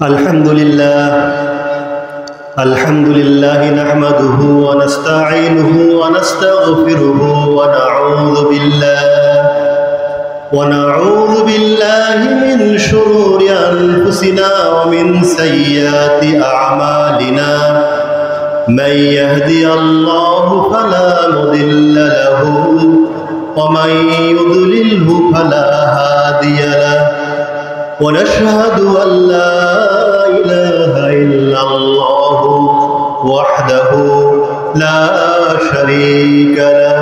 अल्हम्दुलिल्लाह नहमदुहु व नस्तईनुहु व नस्तगफिरुहु व नऊज़ु बिल्लाहि मिन शुरूरि अनफुसिना व मिन सय्यिआति अअमालिना मन यहदियल्लाहु फला मुदिल्ल लहु व मन युद्लिल्हु फला हादिय लहु ونشهد أن لا إله إلا الله وحده لا شريك له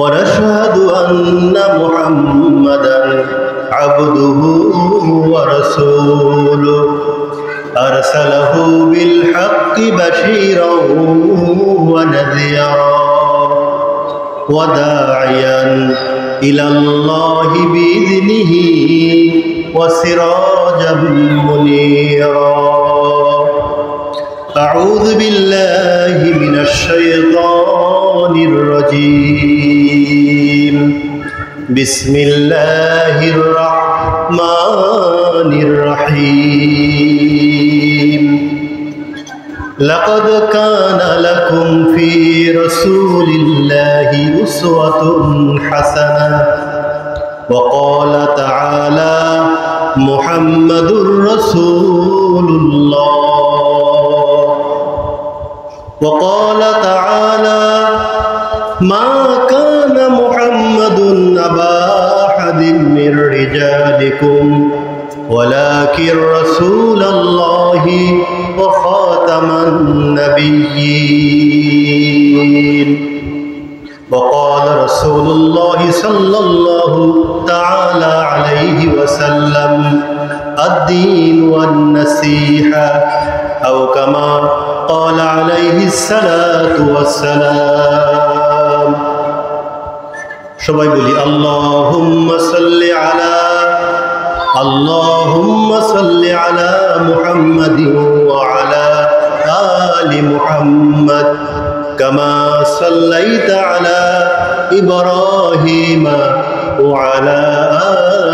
ونشهد أن محمدا عبده ورسوله أرسله بالحق بشيرا ونذيرا وداعيا إلى الله بإذنه وسراجا منيرا أعوذ بالله من الشيطان الرجيم بسم الله الرحمن الرحيم لقد كان لكم في رسول الله أسوة حسنة وقال تعالى محمد رسول الله وقال تعالى ما كان محمد أبا أحد من رجالكم ولكن رسول الله وخاتم النبيين وقال رسول الله صلى الله تعالى عليه وسلم الدين والنصيحة أو كما قال عليه الصلاة والسلام সবাই বলি اللهم صل على محمد وعلى آل محمد كما صليت على إبراهيم وعلى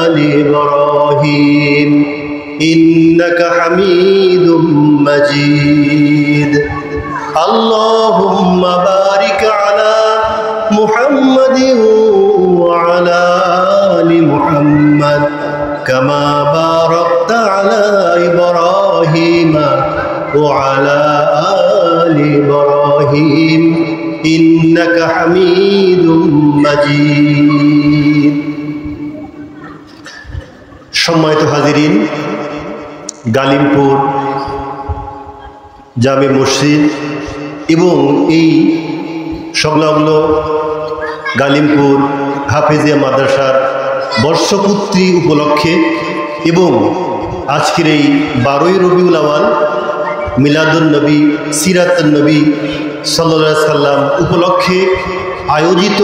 آل إبراهيم إنك حميد مجيد اللهم بارك على محمد وعلى آل محمد كما باركت على إبراهيم وعلى آل إبراهيم إنك حميد مجيد সম্মানিত হাজিরিন, গালিমপুর জামে মসজিদ এবং এই সংলগ্ন গালিমপুর হাফেজিয়া মাদ্রাসার বর্ষপূর্তি উপলক্ষে এবং আজকের এই 12ই রবিউল আউয়াল মিলাদুন নবী সিরাতুন নবী সাল্লাল্লাহু আলাইহি সাল্লাম উপলক্ষে আয়োজিত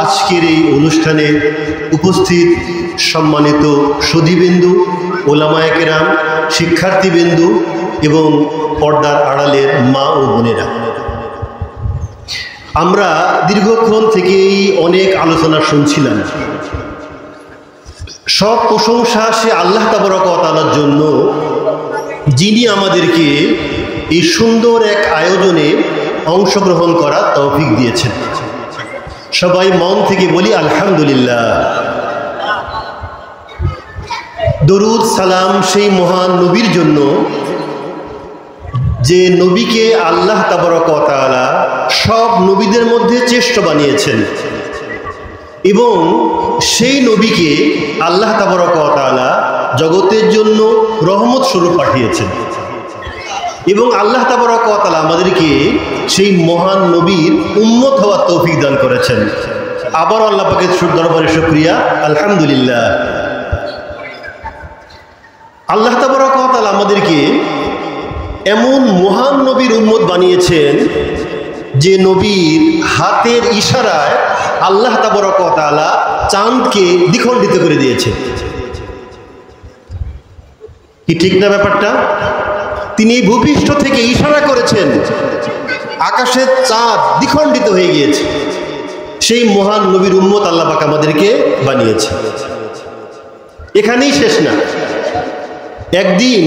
আজকের এই অনুষ্ঠানে উপস্থিত সম্মানিত সুধীবৃন্দু, ওলামায়ে কেরাম, শিক্ষার্থীবৃন্দু এবং পর্দার আড়ালের মা ও বোনেরা, আমরা দীর্ঘক্ষণ থেকেই অনেক আলোচনা শুনছিলাম। সব প্রশংসা সে আল্লাহ তাবারক ওয়া তাআলার জন্য, যিনি আমাদেরকে এই সুন্দর এক আয়োজনে অংশগ্রহণ করার তৌফিক দিয়েছেন। সবাই মন থেকে বলি আলহামদুলিল্লাহ। দরুদ সালাম সেই মহান নবীর জন্য, যে নবীকে আল্লাহ তাবারক ওয়া তাআলা সব নবীদের মধ্যে শ্রেষ্ঠ বানিয়েছেন এবং সেই নবীকে আল্লাহ তাবারক ওয়া তাআলা জগতের জন্য রহমত স্বরূপ পাঠিয়েছেন এবং আল্লাহ তাবারক ওয়া তাআলা আমাদেরকে সেই মহান নবীর উম্মত হওয়ার তৌফিক দান করেছেন। আবার আল্লাহ পাকের দরবারে শুকরিয়া, আলহামদুলিল্লাহ। আল্লাহ তাবারক ওয়া তাআলা আমাদেরকে এমন মহান নবীর উম্মত বানিয়েছেন যে নবীর হাতের ইশারায় আল্লাহ তাবারক ওয়া তাআলা চাঁদকে দ্বিখণ্ডিত করে দিয়েছে। কি ঠিক না ব্যাপারটা? তিনি ভূপৃষ্ঠ থেকে ইশারা করেছেন, আকাশের চাঁদ দ্বিখণ্ডিত হয়ে গিয়েছে। সেই মহান নবীর উম্মত আল্লাহ পাক আমাদেরকে বানিয়েছে। এখানেই শেষ না, একদিন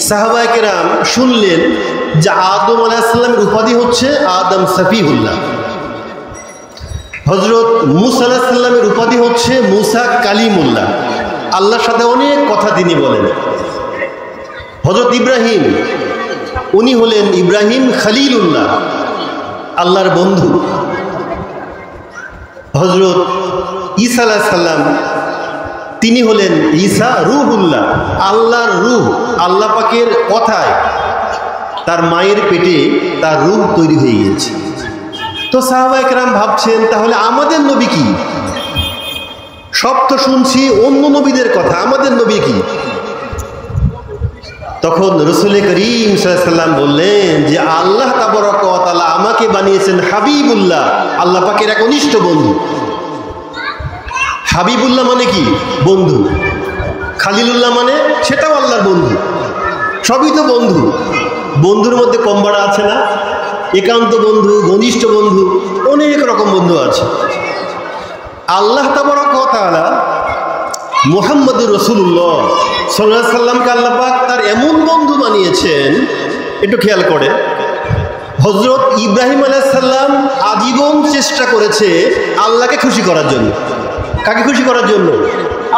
সাহাবায়ে কেরাম শুনলেন যে আদম আলাইহিস সালামের উপাধি হচ্ছে আদম সফিউল্লাহ, হযরত মূসা আলাইহিস সালামের উপাধি হচ্ছে মূসা কালিমুল্লাহ, আল্লাহর সাথে অনেক কথা তিনি বলেন। হযরত ইব্রাহিম উনি হলেন ইব্রাহিম খলিলুল্লাহ, আল্লাহর বন্ধু। হযরত ঈসা আলাইহিস সালাম তিনি হলেন ঈসা রূহুল্লাহ, আল্লাহর রূহ, আল্লাহ পাকের কথায় তার মায়ের পেটে তার রূহ তৈরি হয়ে গিয়েছে। তো সাহাবায়ে কেরাম ভাবছেন তাহলে আমাদের নবী কি? সব তো শুনছি অন্য নবীদের কথা, আমাদের নবী কি? তখন রাসূল করিম সাল্লাল্লাহু আলাইহি ওয়াসাল্লাম বললেন যে আল্লাহ তাবারক ওয়া তাআলা আমাকে বানিয়েছেন হাবিবুল্লাহ, আল্লাহ পাকের এক ঘনিষ্ঠ বন্ধু। হাবিবুল্লাহ মানে কি? বন্ধু। খালিলুল্লাহ মানে সেটাও আল্লাহর বন্ধু। সবই তো বন্ধু। বন্ধুর মধ্যে কম বাড়া আছে না? একান্ত বন্ধু, ঘনিষ্ঠ বন্ধু, অনেক রকম বন্ধু আছে। আল্লাহ তাবারক ওয়া তাআলা মুহাম্মদুর রাসূলুল্লাহ সাল্লাল্লাহু আলাইহি সাল্লামকে আল্লাহ পাক তার এমন বন্ধু বানিয়েছেন, একটু খেয়াল করে। হযরত ইব্রাহিম আলাইহিস সালাম আজীবন চেষ্টা করেছে আল্লাহকে খুশি করার জন্য। কাকে খুশি করার জন্য?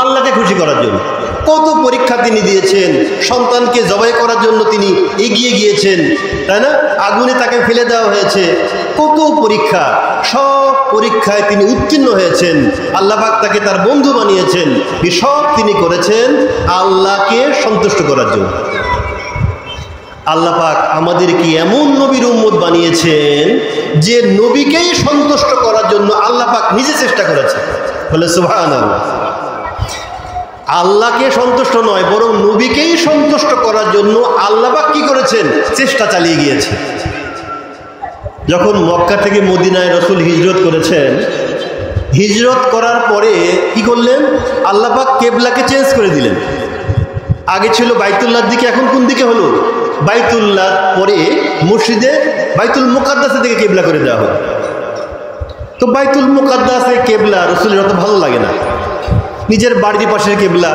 আল্লাহকে খুশি করার জন্য। কত পরীক্ষা তিনি দিয়েছেন, সন্তানকে জবাই করার জন্য তিনি এগিয়ে গিয়েছেন, তাই না? আগুনে তাকে ফেলে দেওয়া হয়েছে, কত পরীক্ষা, সব পরীক্ষায় তিনি উত্তীর্ণ হয়েছেন। আল্লাহ পাক তাকে তার বন্ধু বানিয়েছেন। এই সব তিনি করেছেন আল্লাহকে সন্তুষ্ট করার জন্য। আল্লাহ পাক আমাদেরকে এমন নবীর উম্মত বানিয়েছেন যে নবীকেই সন্তুষ্ট করার জন্য আল্লাহ পাক নিজে চেষ্টা করেছেন। বলে সুবহানাল্লাহ। আল্লাহকে সন্তুষ্ট নয়, বরং নবীকেই সন্তুষ্ট করার জন্য আল্লাহ পাক কি করেছেন? চেষ্টা চালিয়ে গিয়েছে। যখন মক্কা থেকে মদিনায় রাসূল হিজরত করেছেন, হিজরত করার পরে কি করলেন? আল্লাহ পাক কিবলাকে চেঞ্জ করে দিলেন। আগে ছিল বাইতুল্লাহর দিকে, এখন কোন দিকে হলো? বাইতুল্লাহ পরে মসজিদে বাইতুল মুকাদ্দাসের দিকে কিবলা করে দেওয়া হলো। তো বাইতুল মুকাদ্দাসে কিবলা রাসূলের অত ভালো লাগে না। নিজের বাড়ির পাশের কিবলা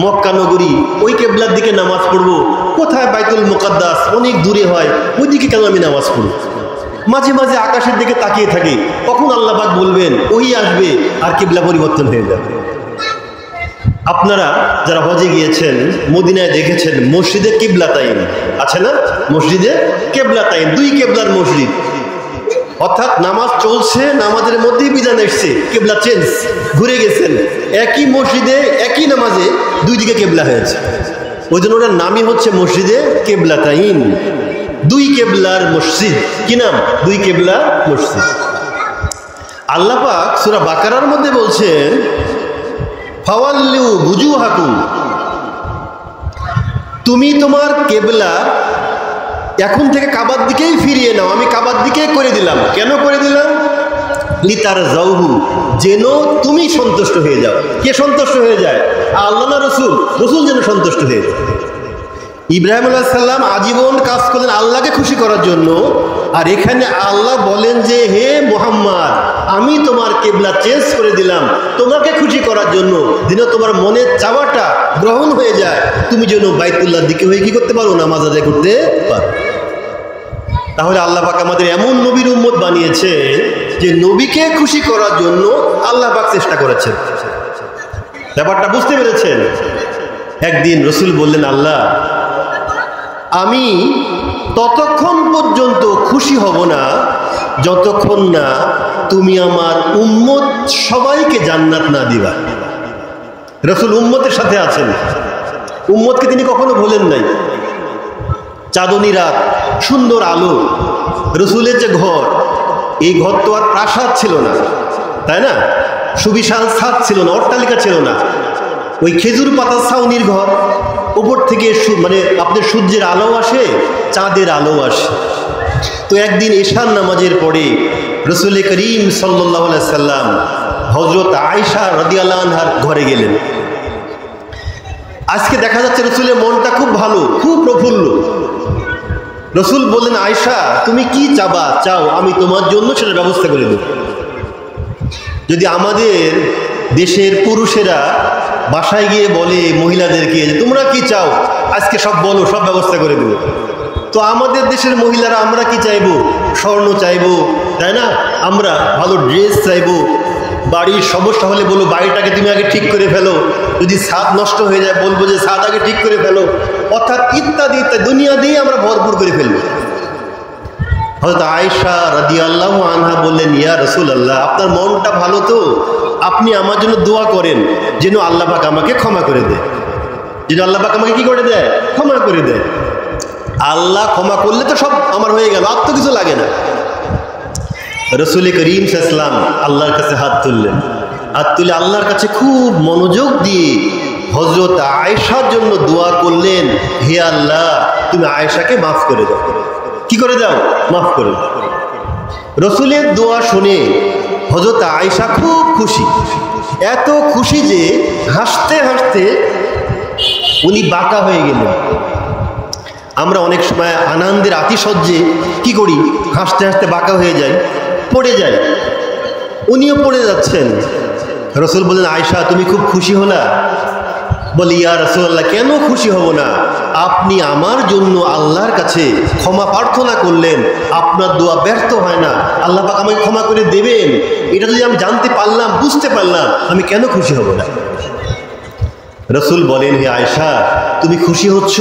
মক্কা নগরী, ওই কিবলার দিকে নামাজ পড়বো, কোথায় বাইতুল মুকাদ্দাস অনেক দূরে হয়, ওই দিকে কেন আমি নামাজ পড়ব? মাঝে মাঝে আকাশের দিকে তাকিয়ে থাকি, কখন আল্লাহ পাক বলবেন ওই আসবে আর কিবলা পরিবর্তন হয়ে যাবে। আপনারা যারা হজে গিয়েছেন মদিনায় দেখেছেন মসজিদে কিবলাতাইন আছে না? মসজিদে কিবলাতাইন, দুই কিবলার মসজিদ, অর্থাৎ নামাজ চলছে, নামাজের মধ্যেই বিধান এসছে, কিবলা চেঞ্জ, ঘুরে গেছেন। একই মসজিদে একই নামাজে দুই দিকে কিবলা হয়েছে, ওই জন্য ওটার নামই হচ্ছে মসজিদে কিবলাতাইন, দুই কিবলার মসজিদ। কি নাম? দুই কিবলার মসজিদ। আল্লাহ পাক সূরা বাকারার মধ্যে বলছেন ফাওয়াল্লু বুজুহাকুম, তুমি তোমার কিবলা এখন থেকে কাবার দিকেই ফিরিয়ে নাও, আমি কাবার দিকেই করে দিলাম। কেন করে দিলাম? লিতার জাউহু, যেন তুমি সন্তুষ্ট হয়ে যাও। কে সন্তুষ্ট হয়ে যায়? আল্লাহ না রসুল? রসুল যেন সন্তুষ্ট হয়ে যায়। ইব্রাহিম আলাইহিস সালাম আজীবন কাজ করলেন আল্লাহকে খুশি করার জন্য, আর এখানে আল্লাহ বলেন যে হে মুহাম্মদ, আমি তোমার কিবলা চেঞ্জ করে দিলাম তোমাকে খুশি করার জন্য, যেন তোমার মনের চাওয়াটা গ্রহণ হয়ে যায়, তুমি যেন বাইতুল্লাহর দিকে হয়ে কি করতে পারো? নামাজ আদায় করতে পারো। তাহলে আল্লাহ পাক আমাদের এমন নবীর উম্মত বানিয়েছে যে নবীকে খুশি করার জন্য আল্লাহ পাক চেষ্টা করেছেন। ব্যাপারটা বুঝতে পেরেছেন? একদিন রাসূল বললেন, আল্লাহ, আমি ততক্ষণ পর্যন্ত খুশি হব না যতক্ষণ না তুমি আমার উম্মত সবাইকে জান্নাত না দিবা। রাসূল উম্মতের সাথে আছেন, উম্মতকে তিনি কখনো ভোলেন নাই। চাঁদনী রাত, সুন্দর আলো, রাসূলের যে ঘর, এই ঘর তো আর প্রাসাদ ছিল না, তাই না? সুবিশাল ছাদ ছিল না, অট্টালিকা ছিল না, ওই খেজুর পাতার ছাউনির ঘর। উপর থেকে মানে আপনার সূর্যের আলো আসে, চাঁদের আলো আসে। তো একদিন এশার নামাজের পরে রাসূল করিম সাল্লাল্লাহু আলাইহি সাল্লাম হযরত আয়েশা রাদিয়াল্লাহু আনহার ঘরে গেলেন। আজকে দেখা যাচ্ছে রাসূলের মনটা খুব ভালো, খুব প্রফুল্ল। রাসূল বললেন, আয়েশা, তুমি কি চাও, আমি তোমার জন্য সেটার ব্যবস্থা করে দেব। যদি আমাদের দেশের পুরুষেরা বাসায় গিয়ে বলে মহিলাদেরকে যে তোমরা কি চাও, আজকে সব বলো, সব ব্যবস্থা করে দেবো। তো আমাদের দেশের মহিলারা আমরা কি চাইবো? স্বর্ণ চাইবো, তাই না? আমরা ভালো ড্রেস চাইবো, বাড়ির সমস্যা হলে বলবো বাড়িটাকে তুমি আগে ঠিক করে ফেলো, যদি ছাদ নষ্ট হয়ে যায় বলবো যে ছাদ আগে ঠিক করে ফেলো, অর্থাৎ ইত্যাদি ইত্যাদি দুনিয়া দিয়ে আমরা ভরপুর করে ফেলবো। হযরত আয়েশা রাদিয়াল্লাহু আনহা বললেন, ইয়া রাসূলুল্লাহ, আপনার মনটা ভালো তো, আপনি আমার জন্য দোয়া করেন যেন আল্লাহ পাক আমাকে ক্ষমা করে দেয়, যেন আল্লাহ পাক আমাকে কি করে দেয়? ক্ষমা করে দেয়। আল্লাহ ক্ষমা করলে তো সব আমার হয়ে গেল, আর তো কিছু লাগে না। রাসূল করিম সাল্লাল্লাহু আলাইহি ওয়াসাল্লাম আল্লাহর কাছে হাত তুললেন, হাত তুলে আল্লাহর কাছে খুব মনোযোগ দিয়ে হযরত আয়েশার জন্য দোয়া করলেন, হে আল্লাহ, তুমি আয়েশাকে মাফ করে দাও। কি করে দাও? মাফ করে দাও। রাসূলের দোয়া শুনে হযরত আয়েশা খুব খুশি, এত খুশি যে হাসতে হাসতে উনি বাঁকা হয়ে গেলেন। আমরা অনেক সময় আনন্দের আতিশয্যে কি করি? হাসতে হাসতে বাঁকা হয়ে যাই, পড়ে যাই। উনিও পড়ে যাচ্ছেন। রাসূল বললেন, আয়েশা তুমি খুব খুশি হলা? বলি, ইয়া রাসূলুল্লাহ, কেন খুশি হব না? আপনি আমার জন্য আল্লাহর কাছে ক্ষমা প্রার্থনা করলেন, আপনার দোয়া ব্যর্থ হয় না, আল্লাহ পাক আমাকে ক্ষমা করে দেবেন, এটা যদি আমি জানতে পারলাম, বুঝতে পারলাম, আমি কেন খুশি হব না? রাসূল বলেন, হে আয়েশা, তুমি খুশি হচ্ছ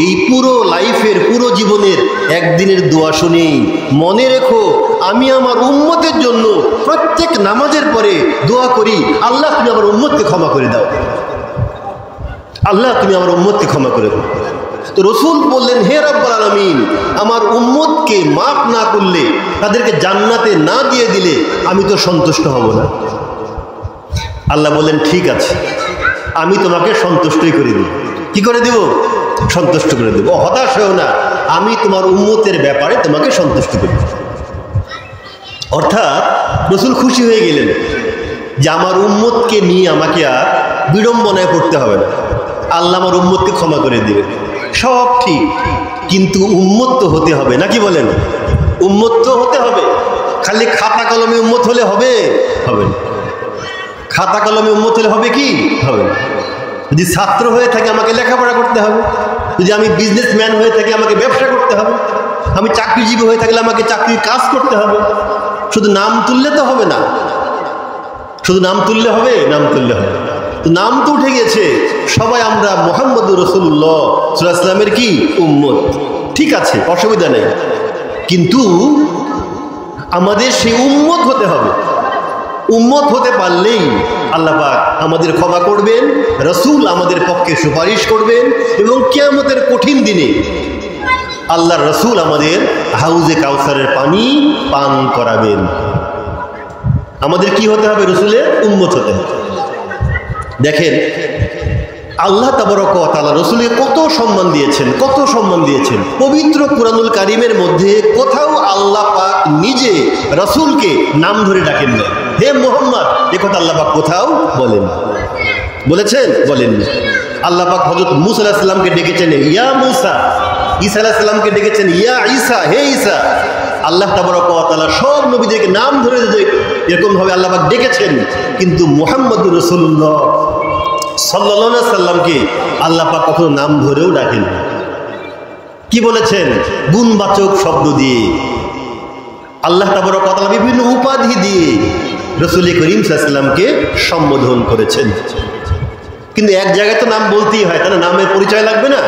এই পুরো লাইফের, পুরো জীবনের একদিনের দোয়া শুনেই। মনে রেখো, আমি আমার উম্মতের জন্য প্রত্যেক নামাজের পরে দোয়া করি, আল্লাহ তুমি আমার উম্মতকে ক্ষমা করে দাও, আল্লাহ তুমি আমার উম্মতকে ক্ষমা করে দাও। তো রাসূল বললেন, হে রব্বুল আলামিন, আমার উম্মতকে মাফ না করলে, তাদেরকে জান্নাতে না দিয়ে দিলে আমি তো সন্তুষ্ট হব না। আল্লাহ বললেন, ঠিক আছে, আমি তোমাকে সন্তুষ্টই করে দেব। কি করে দেব? সন্তুষ্ট করে দেব। হতাশ হও না, আমি তোমার উম্মতের ব্যাপারে তোমাকে সন্তুষ্ট করে দেব। অর্থাৎ রাসূল খুশি হয়ে গেলেন যে আমার উম্মতকে নিয়ে আমাকে আর বিড়ম্বনায় পড়তে হবে না, আল্লাহ আমার উম্মতকে ক্ষমা করে দেবে। সব ঠিক, কিন্তু উম্মত তো হতে হবে, নাকি বলেন? উম্মত তো হতে হবে। খালি খাতা কলমে উম্মত হলে হবে? হবে না। খাতা কলমে উম্মত হলে হবে কি? হবে না। যদি ছাত্র হয়ে থাকে আমাকে লেখাপড়া করতে হবে, যদি আমি বিজনেসম্যান হয়ে থাকি আমাকে ব্যবসা করতে হবে, আমি চাকরিজীবী হয়ে থাকলে আমাকে চাকরির কাজ করতে হবে। শুধু নাম তুললে তো হবে না, শুধু নাম তুললে হবে? নাম তুললে হবে। তো নাম তো উঠে গেছে, সবাই আমরা মুহাম্মদুর রাসূলুল্লাহ সাল্লাল্লাহু আলাইহি ওয়াসাল্লামের কি? উম্মত। ঠিক আছে, অসুবিধা নেই, কিন্তু আমাদের সেই উম্মত হতে হবে। উম্মত হতে পারলেই আল্লাহ পাক আমাদের ক্ষমা করবেন, রাসূল আমাদের পক্ষে সুপারিশ করবেন, এবং কিয়ামতের কঠিন দিনে আল্লাহর রাসূল আমাদের হাউজে কাউসারের পানি পান করাবেন। আমাদের কি হতে হবে? রাসূলের উম্মত হতে হবে। দেখেন, আল্লাহ তাবারক ওয়া তাআলা রাসূলকে কত সম্মান দিয়েছেন, কত সম্মান দিয়েছেন। পবিত্র কুরআনুল কারীমের মধ্যে কোথাও আল্লাহ পাক নিজে রাসূলকে নাম ধরে ডাকেন না, হে মুহাম্মদ, এ কথা আল্লাহ পাক কোথাও বলেন। বলেছেন? বলেননি। আল্লাহ পাক হযরত মূসা আলাইহিস সালামকে ডেকেছেন ইয়া মূসা, ঈসা আলাইহিস সালামকে ডেকেছেন ইয়া ঈসা, হে ঈসা। আল্লাহ তাবারক ওয়া তাআলা সব নবীদেরকে নাম ধরে এরকম ভাবে আল্লাহ পাক ডেকেছেন, কিন্তু মুহাম্মদুর রাসূলুল্লাহ সাল্লাল্লাহু আলাইহি সাল্লামকে আল্লাহ পাক কখনো নাম ধরেও ডাকেন। কি বলেছেন? গুণবাচক শব্দ দিয়ে, আল্লাহ তাবারক ওয়া তাআলা বিভিন্ন উপাধি দিয়ে রাসূল করিম সাল্লাল্লাহু আলাইহি সাল্লামকে সম্বোধন করেছেন। কিন্তু এক জায়গায় তো নাম বলতেই হয়, তাহলে নামের পরিচয় লাগবে না?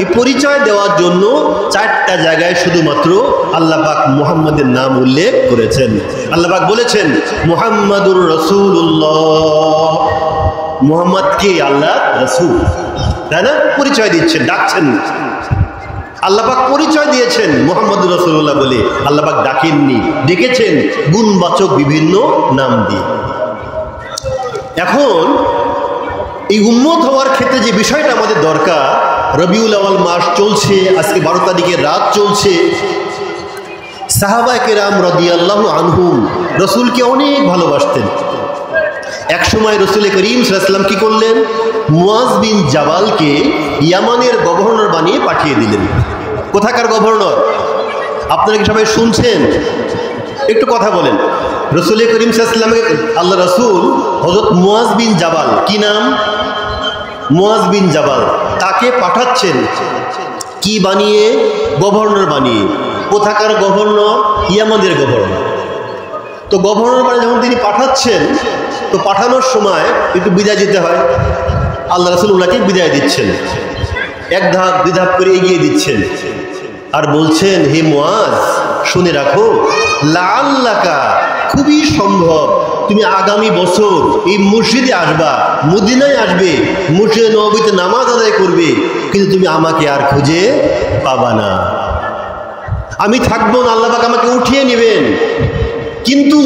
এই পরিচয় দেওয়ার জন্য 4টা জায়গায় শুধুমাত্র আল্লাহ পাক মুহাম্মাদের নাম উল্লেখ করেছেন। আল্লাহ পাক বলেছেন মুহাম্মাদুর রাসূলুল্লাহ। মুহাম্মদ কে? আল্লাহ রাসূল, তাই না? পরিচয় দিচ্ছেন, ডাকছেন। আল্লাহ পাক পরিচয় দিয়েছেন মুহাম্মাদুর রাসূলুল্লাহ বলে, আল্লাহ পাক ডাকেননি, ডেকেছেন গুণবাচক বিভিন্ন নাম দিয়ে। এখন এই উম্মত হওয়ার ক্ষেত্রে যে বিষয়টা আমাদের দরকার, রবিউল আউয়াল মাস চলছে, আজকে 12 তারিখের রাত চলছে। সাহাবায়ে কেরাম রাদিয়াল্লাহু আনহুম রাসূলকে অনেক ভালোবাসতেন। এক সময় রাসূল করিম সাল্লাল্লাহু আলাইহি ওয়াসাল্লাম কি করলেন? মুয়াজ বিন জাবালকে ইয়ামানের গভর্নর বানিয়ে পাঠিয়ে দিলেন। কোথাকার গভর্নর? আপনারা কি সবাই শুনছেন? একটু কথা বলেন। রসুল করিম সাল্লাল্লাহু আলাইহি ওয়াসাল্লামের আল্লাহ রসুল হযরত মুয়াজ বিন জাবাল, কি নাম? মুয়াজ বিন জাবাল, তাকে পাঠাচ্ছেন কি বানিয়ে? গভর্নর বানিয়ে। কোথাকার গভর্নর? ইয়ামানের গভর্নর। তো গভর্নর বানিয়ে যখন তিনি পাঠাচ্ছেন, তো পাঠানোর সময় একটু বিদায় দিতে হয়। আল্লাহ রসুল ওনাকে বিদায় দিচ্ছেন, এক ধাপ দুই ধাপ করে এগিয়ে দিচ্ছেন, আর বলছেন, হে মুয়াজ, শুনে রাখো, লাআল্লাকা, খুবই সম্ভব তুমি আগামী বছর এই মসজিদে আসবা, মদিনায় আসবে, মসজিদে নববীতে নামাজ আদায় করবে, কিন্তু তুমি আমাকে আর খুঁজে পাবা না। আমি থাকবো না, আল্লাহ পাক আমাকে উঠিয়ে নেবেন, কিন্তু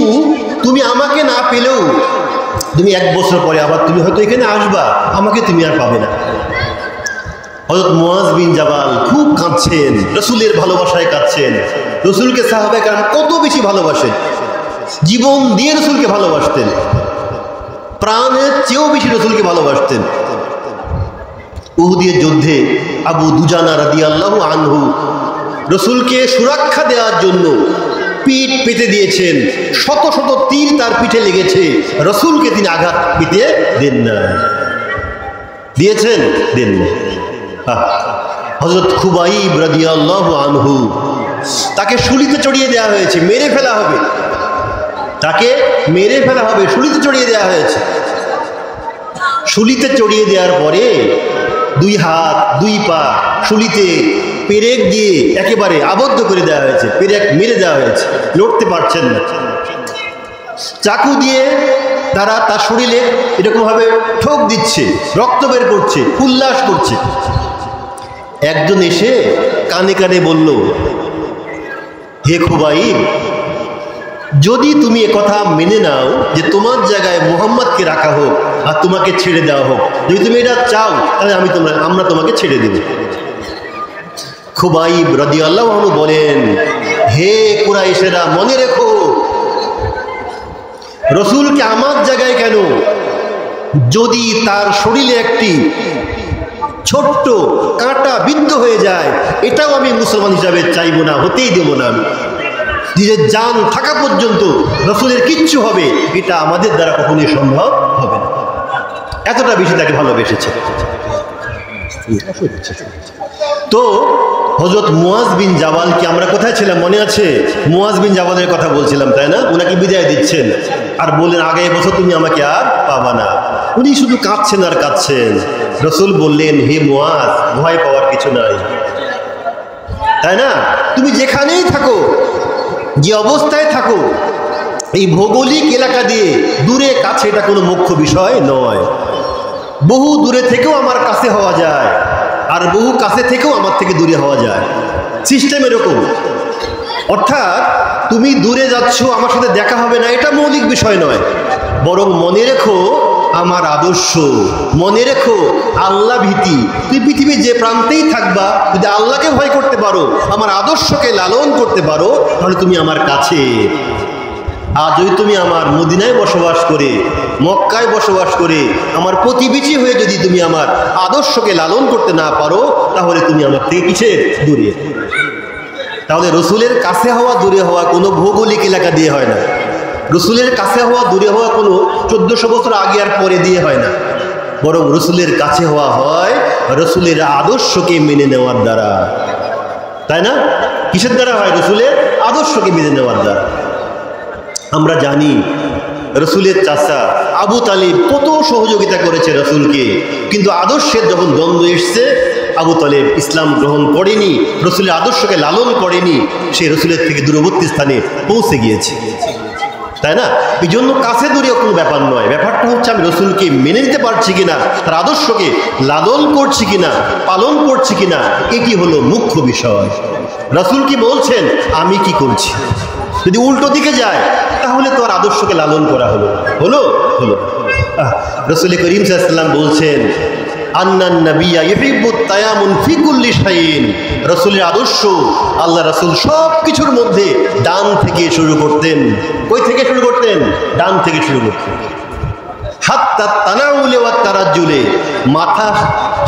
তুমি আমাকে না পেলেও তুমি এক বছর পরে আবার তুমি হয়তো এখানে আসবা, আমাকে তুমি আর পাবে না। হযরত মুয়াজ বিন জাবাল খুব কাঁদছেন, রসুলের ভালোবাসায় কাঁদছেন। রসুলকে সাহাবায়ে কেরাম কত বেশি ভালোবাসেন, জীবন দিয়ে রসুলকে ভালোবাসতেন, প্রাণের চেয়েও বেশি রসুলকে ভালোবাসতেন। উহুদের যুদ্ধে আবু দুজানা রাদিয়াল্লাহু আনহু রসুলকে সুরক্ষা দেওয়ার জন্য পিঠ পেতে দিয়েছেন, শত শত তীর তার পিঠে লেগেছে, রসুলকে তিনি আঘাত পেতে দেন না। দিয়েছেন? দেন না। হযরত খুবাইব রাদিয়াল্লাহু আনহু, তাকে শুলিতে চড়িয়ে দেওয়া হয়েছে, মেরে ফেলা হবে, তাকে মেরে ফেলা হবে, শুলিতে চড়িয়ে দেওয়া হয়েছে। শুলিতে চড়িয়ে দেওয়ার পরে দুই হাত দুই পা শুলিতে পেরেক দিয়ে একেবারে আবদ্ধ করে দেওয়া হয়েছে, পেরেক মেরে দেওয়া হয়েছে, লড়তে পারছেন না। চাকু দিয়ে তারা তার শরীরে এরকমভাবে ঠোক দিচ্ছে, রক্ত বের করছে, উল্লাস করছে। একজন এসে কানে কানে বলল, হে খুবাইব, যদি তুমি কথা মেনে নাও যে তোমার জায়গায় মুহাম্মদকে রাখা হোক আর তোমাকে ছেড়ে দেওয়া হোক, যদি তুমি এটা চাও, তাহলে আমরা তোমাকে ছেড়ে দেব। খুবাইব রাদিয়াল্লাহু আনহু বলেন, হে কুরাইশেরা, মনে রেখো, রসুলকে আমার জায়গায় কেন, যদি তার শরীরে একটি ছোট্ট কাঁটা বিদ্ধ হয়ে যায়, এটাও আমি মুসলমান হিসাবে চাইব না, হতেই দেব না। আমি নিজের জান থাকা পর্যন্ত রসুলের কিচ্ছু হবে, এটা আমাদের দ্বারা কখনোই সম্ভব হবে না। এতটা বেশি তাকে ভালোবেসেছে। তো হযরত মুয়াজ বিন জাবালকে আমরা কোথায় ছিলাম মনে আছে? মুয়াজ বিন জাবালের কথা বলছিলাম, তাই না? ওনাকে বিদায় দিচ্ছেন আর বললেন, আগামী বছর তুমি আমাকে আর পাবা না। উনি শুধু কাঁদছেন আর কাঁদছেন। রসুল বললেন, হে মুয়াজ, ভয় পাওয়ার কিছু নাই, তাই না? তুমি যেখানেই থাকো, যে অবস্থায় থাকো, এই ভৌগোলিক এলাকা দিয়ে দূরে কাছে এটা কোনো মুখ্য বিষয় নয়। বহু দূরে থেকেও আমার কাছে হওয়া যায়, আর বহু কাছে থেকেও আমার থেকে দূরে হওয়া যায়। সিস্টেম এরকম। অর্থাৎ তুমি দূরে যাচ্ছ, আমার সাথে দেখা হবে না, এটা মৌলিক বিষয় নয়, বরং মনে রেখো আমার আদর্শ, মনে রেখো আল্লাহ ভীতি। তুমি পৃথিবীর যে প্রান্তেই থাকবা, যদি আল্লাহকে ভয় করতে পারো, আমার আদর্শকে লালন করতে পারো, তাহলে তুমি আমার কাছে। আর যদি তুমি আমার মদিনায় বসবাস করে, মক্কায় বসবাস করে, আমার প্রতিবেশী হয়ে যদি তুমি আমার আদর্শকে লালন করতে না পারো, তাহলে তুমি আমার থেকে কিসের দূরে। তাহলে রসুলের কাছে হওয়া দূরে হওয়া কোনো ভৌগোলিক এলাকা দিয়ে হয় না। রসুলের কাছে হওয়া দূরে হওয়া কোনো 1400 বছর আগে আর পরে দিয়ে হয় না, বরং রসুলের কাছে হওয়া হয় রসুলের আদর্শকে মেনে নেওয়ার দ্বারা, তাই না? কিসের দ্বারা হয়? রসুলের আদর্শকে মেনে নেওয়ার দ্বারা। আমরা জানি রসুলের চাচা আবু তালিব কত সহযোগিতা করেছে রসুলকে, কিন্তু আদর্শের যখন দ্বন্দ্ব এসছে, আবু তালেব ইসলাম গ্রহণ করেনি, রসুলের আদর্শকে লালন করেনি, সে রসুলের থেকে দূরবর্তী স্থানে পৌঁছে গিয়েছে, তাই না? এই জন্য কাছে দূরে কোনো ব্যাপার নয়, ব্যাপারটা হচ্ছে আমি রসুলকে মেনে নিতে পারছি কিনা, তার আদর্শকে লালন করছি কিনা, পালন করছি কিনা, এটি হলো মুখ্য বিষয়। রসুল কি বলছেন, আমি কি করছি। যদি উল্টো দিকে যায়, তাহলে তো আর আদর্শকে লালন করা হলো হলো হলো রসুল করিম সাল্লাল্লাহু আলাইহি ওয়াসাল্লাম বলছেন, আন্নান নাবিয়্যা ইউহিব্বুত তায়ামুন ফি কুল্লি শাইইন। রসুলের আদর্শ, আল্লাহ রসুল সব কিছুর মধ্যে ডান থেকে শুরু করতেন। কই থেকে শুরু করতেন? ডান থেকে শুরু করতেন। হাত্তা তানাউলে ওয়া তারাজ্জুলে, মাথা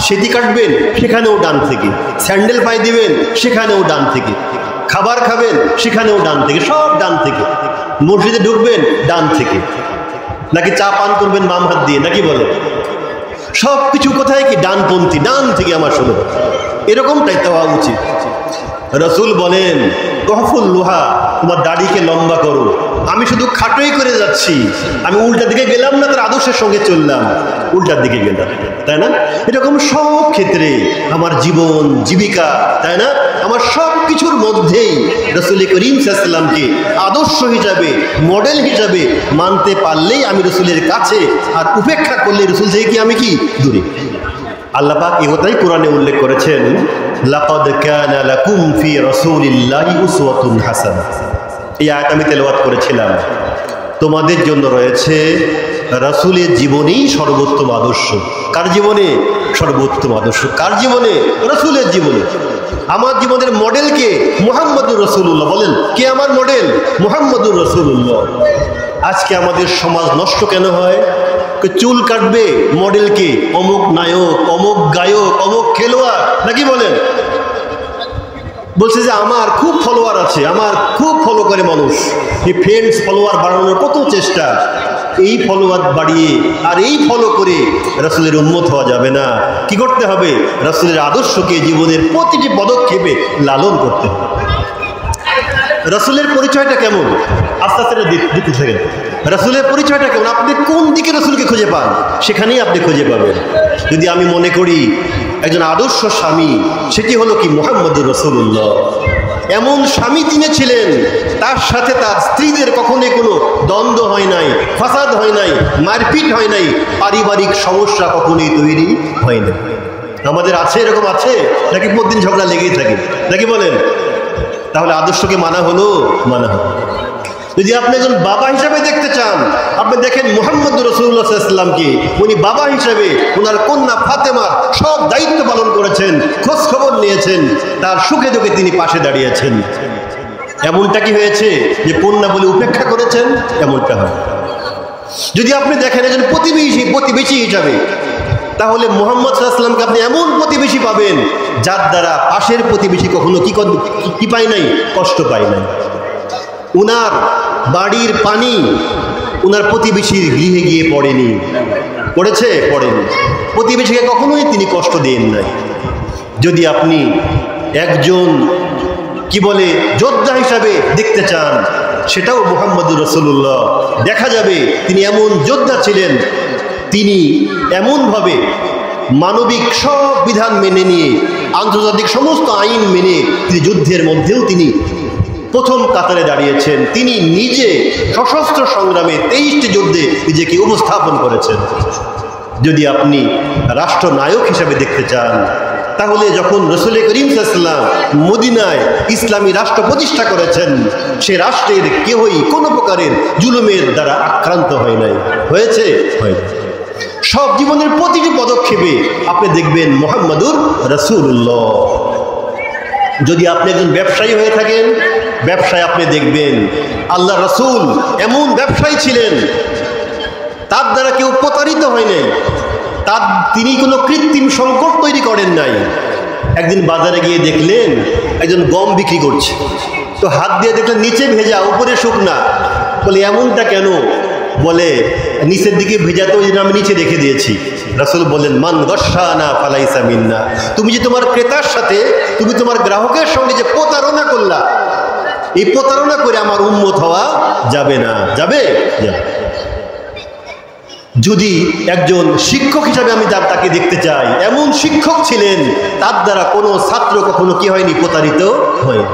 সেটি কাটবেন, সেখানেও ডান থেকে। স্যান্ডেল পায়ে দিবেন, সেখানেও ডান থেকে। খাবার খাবেন, সেখানেও ডান থেকে। সব ডান থেকে। মসজিদে ঢুকবেন ডান থেকে, নাকি চা পান করবেন বাম হাত দিয়ে, নাকি বলে সব কিছু কোথায় কি ডানপন্থী, ডান থেকে আমার শুনো, এরকমটাই তো হওয়া উচিত। রাসূল বলেন কহফুল লুহা, তোমার দাড়িকে লম্বা করো। আমি শুধু খাটোই করে যাচ্ছি, আমি উল্টা দিকে গেলাম না, তার আদর্শের সঙ্গে চললাম, উল্টার দিকে গেলাম, তাই না? এরকম সব ক্ষেত্রে আমার জীবন জীবিকা, তাই না, আমার সব কিছুর মধ্যেই রাসূল করিম সাল্লাল্লাহু আলাইহি ওয়াসাল্লামকে আদর্শ হিসাবে, মডেল হিসাবে মানতে পারলেই আমি রাসূলের কাছে, আর উপেক্ষা করলে রাসূল থেকে কি আমি কি দূরে। আল্লাহ পাক এই কথাই কোরআনে উল্লেখ করেছেন, লাকাদ কানা লাকুম ফি রাসূলিল্লাহি উসওয়াতুন হাসানাহ। এই আয়াত আমি তেলাওয়াত করেছিলাম। তোমাদের জন্য রয়েছে রাসূলের জীবনেই সর্বোত্তম আদর্শ। কার জীবনে? সর্বোত্তম আদর্শ কার জীবনে? রাসূলের জীবনে। আমার জীবনের মডেল কে? মুহাম্মদুর রাসূলুল্লাহ। বলেন কে আমার মডেল? মুহাম্মদুর রাসূলুল্লাহ। আজকে আমাদের সমাজ নষ্ট কেন হয়? চুল কাটবে মডেলকে, অমুক নায়ক, অমুক গায়ক, অমুক খেলোয়াড়, নাকি বলেন? বলছে যে আমার খুব ফলোয়ার আছে, আমার খুব ফলো করে মানুষ। এই ফ্রেন্ডস ফলোয়ার বাড়ানোর কত চেষ্টা। এই ফলোয়ার বাড়িয়ে আর এই ফলো করে রাসূলের উম্মত হওয়া যাবে না। কি করতে হবে? রাসূলের আদর্শকে জীবনের প্রতিটি পদক্ষেপে লালন করতে হবে। রাসূলের পরিচয়টা কেমন? আস্তে আস্তে দিতে থাকেন। রাসূলের পরিচয়টা কেমন? আপনি কোন দিকে রাসূলকে খুঁজে পান, সেখানেই আপনি খুঁজে পাবেন। যদি আমি মনে করি একজন আদর্শ স্বামী, সেটি হলো কি মুহাম্মদুর রাসূলুল্লাহ। এমন স্বামী তিনি ছিলেন, তার সাথে তার স্ত্রীদের কখনোই কোনো দ্বন্দ্ব হয় নাই, ফাসাদ হয় নাই, মারপিট হয় নাই, পারিবারিক সমস্যা কখনোই তৈরি হয় না। আমাদের আছে, এরকম আছে নাকি? প্রতিদিন ঝগড়া লেগেই থাকে, নাকি বলেন? তাহলে আদর্শকে মানা হলো? মানা হলো। যদি আপনি একজন বাবা হিসাবে দেখতে চান, আপনি দেখেন মুহাম্মদুর রাসূলুল্লাহ সাল্লাল্লাহু আলাইহি ওয়াসাল্লামকে। উনি বাবা হিসাবে ওনার কন্যা ফাতেমার সব দায়িত্ব পালন করেছেন, খোঁজ খবর নিয়েছেন, তার সুখে দুঃখে তিনি পাশে দাঁড়িয়েছেন। এমনটা কি হয়েছে যে কন্যা বলে উপেক্ষা করেছেন? এমনটা হয়। যদি আপনি দেখেন একজন প্রতিবেশী হিসাবে, তাহলে মুহাম্মদ সাল্লাল্লাহু আলাইহি ওয়াসাল্লামকে আপনি এমন প্রতিবেশী পাবেন, যার দ্বারা পাশের প্রতিবেশী কখনো কি পায় নাই? কষ্ট পায় নাই। উনার বাড়ির পানি উনার প্রতিবেশীর গৃহে গিয়ে পড়েনি, পড়েছে? পড়েনি। প্রতিবেশীকে কখনোই তিনি কষ্ট দেন নাই। যদি আপনি একজন কি বলে যোদ্ধা হিসাবে দেখতে চান, সেটাও মুহাম্মদুর রাসূলুল্লাহ। দেখা যাবে তিনি এমন যোদ্ধা ছিলেন, তিনি এমনভাবে মানবিক সব বিধান মেনে নিয়ে, আন্তর্জাতিক সমস্ত আইন মেনে তিনি যুদ্ধের মধ্যেও তিনি প্রথম কাতারে দাঁড়িয়েছেন। তিনি নিজে সশস্ত্র সংগ্রামে 23টি যুদ্ধে নিজেকে উপস্থাপন করেছেন। যদি আপনি রাষ্ট্রনায়ক হিসাবে দেখতে চান, তাহলে যখন রাসূল করিম সাল্লাল্লাহু আলাইহি ওয়াসাল্লাম মদিনায় ইসলামী রাষ্ট্র প্রতিষ্ঠা করেছেন, সে রাষ্ট্রের কেউই কোনো প্রকারের জুলুমের দ্বারা আক্রান্ত হয় নাই। হয়েছে? হয়নি। সব জীবনের প্রতিটি পদক্ষেপে আপনি দেখবেন মুহাম্মদুর রাসূলুল্লাহ। যদি আপনি একজন ব্যবসায়ী হয়ে থাকেন, ব্যবসায় আপনি দেখবেন আল্লাহ রাসূল এমন ব্যবসায়ী ছিলেন, তার দ্বারা কেউ প্রতারিত হয় নাই, তিনি কোনো কৃত্রিম সংকট তৈরি করেন নাই। একদিন বাজারে গিয়ে দেখলেন একজন গম বিক্রি করছে, তো হাত দিয়ে দেখলেন নিচে ভেজা উপরে শুকনা। বলে এমনটা কেন? বলে নিচের দিকে ভেজা তো ওই জন্য আমি নিচে রেখে দিয়েছি। রাসূল বললেন মান গশানা ফালাইসা মিন্না। তুমি যে তোমার ক্রেতার সাথে, তুমি তোমার গ্রাহকের সঙ্গে যে প্রতারণা করলা, এই প্রতারণা করে আমার উম্মত হওয়া যাবে না। যাবে? যদি একজন শিক্ষক হিসাবে আমি তাকে দেখতে চাই, এমন শিক্ষক ছিলেন, তার দ্বারা কোনো ছাত্র কখনো কি হয়নি? প্রতারিত হয়নি।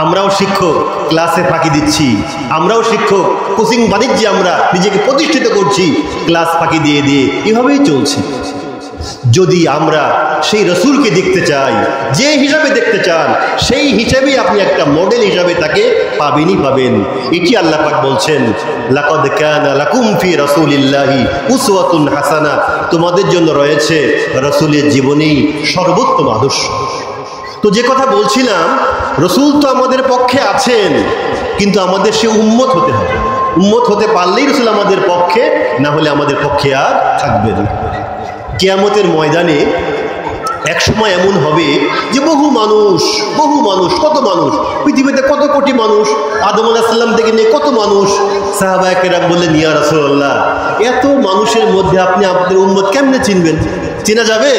আমরাও শিক্ষক, ক্লাসে ফাঁকি দিচ্ছি। আমরাও শিক্ষক, কোচিং বাণিজ্যে আমরা নিজেকে প্রতিষ্ঠিত করছি, ক্লাস ফাঁকি দিয়ে দিয়ে এভাবেই চলছে। যদি আমরা সেই রাসূলকে দেখতে চাই, যে হিসাবে দেখতে চান, সেই হিসাবেই আপনি একটা মডেল হিসাবে তাকে পাবেনই পাবেন। এটি আল্লাহ পাক বলছেন, লাকাদ কানা লাকুম ফি রাসূলিল্লাহি উসওয়াতুন হাসানাহ। তোমাদের জন্য রয়েছে রাসূলের জীবনেই সর্বোত্তম আদর্শ। তো যে কথা বলছিলাম, রাসূল তো আমাদের পক্ষে আছেন, কিন্তু আমাদের সে উম্মত হতে হবে। উম্মত হতে পারলেই রাসূল আমাদের পক্ষে, না হলে আমাদের পক্ষে আর থাকবে না। কিয়ামতের ময়দানে এক সময় এমন হবে যে বহু মানুষ, কত মানুষ, পৃথিবীতে কত কোটি মানুষ, আদম আলাইহিস সালাম থেকে নিয়ে কত মানুষ। সাহাবায়ে কেরাম বললেন, ইয়া রাসূলুল্লাহ, এত মানুষের মধ্যে আপনি আপনার উম্মত কেমনে চিনবেন? চেনা যাবে?